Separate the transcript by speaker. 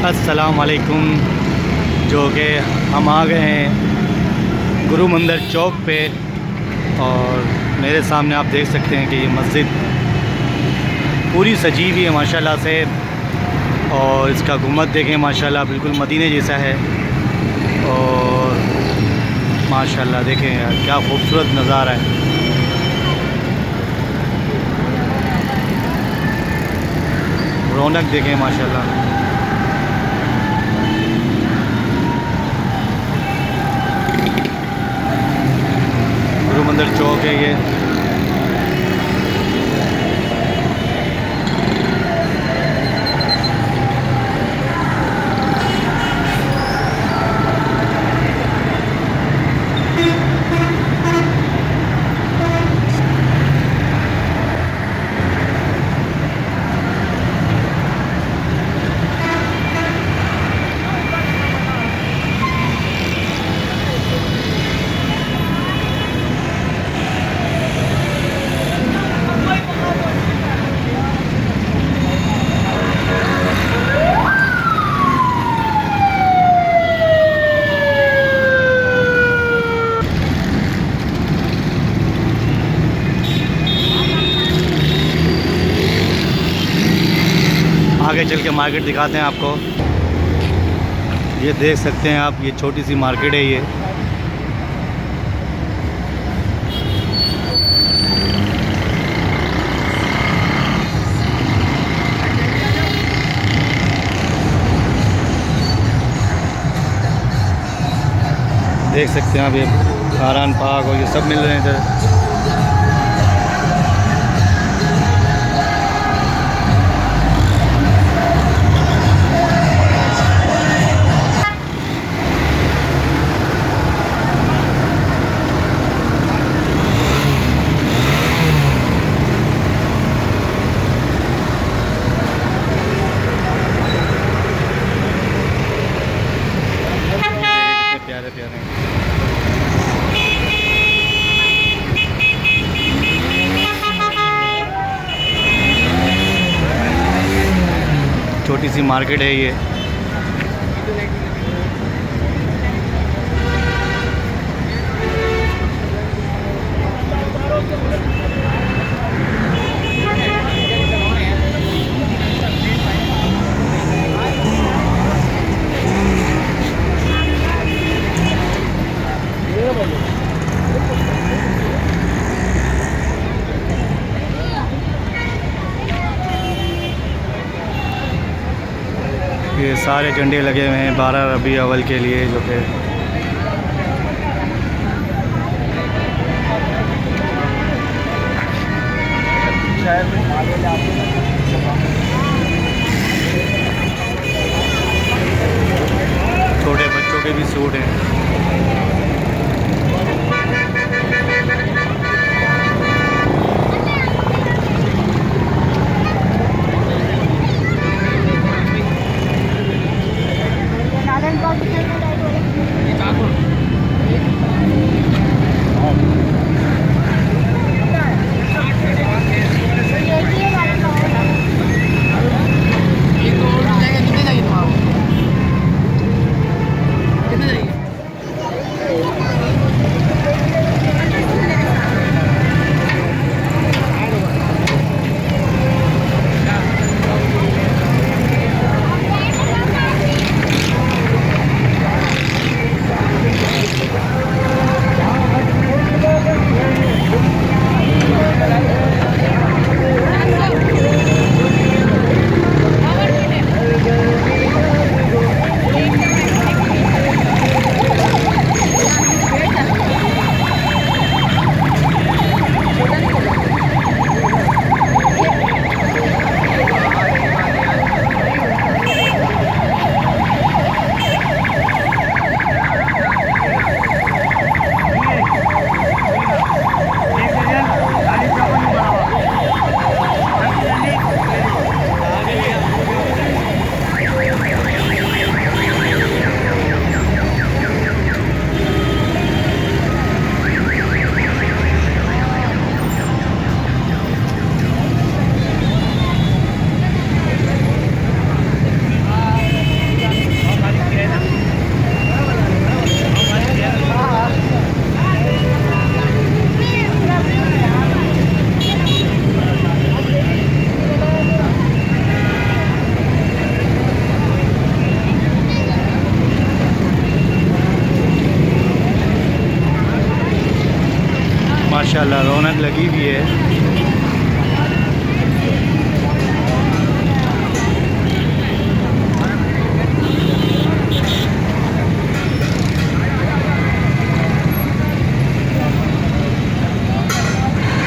Speaker 1: अस्सलाम वालेकुम। जो कि हम आ गए हैं गुरु मंदिर चौक पे और मेरे सामने आप देख सकते हैं कि ये मस्जिद पूरी सजी हुई है माशाल्लाह से। और इसका गुम्बद देखें माशाल्लाह बिल्कुल मदीने जैसा है। और माशाल्लाह देखें यार क्या खूबसूरत नज़ारा है। रौनक देखें माशाल्लाह। गुरु मंदिर चौक है ये। आगे चल के मार्केट दिखाते हैं आपको। ये देख सकते हैं आप, ये छोटी सी मार्केट है ये। देख सकते हैं आप, ये खारान पाक और ये सब मिल रहे हैं इधर। प्यारे प्यारे छोटी सी मार्केट है ये। ये सारे झंडे लगे हुए हैं 12 रबी अव्वल के लिए, जो कि छोटे बच्चों के भी सूट हैं। माशाल्लाह रौनक लगी हुई है।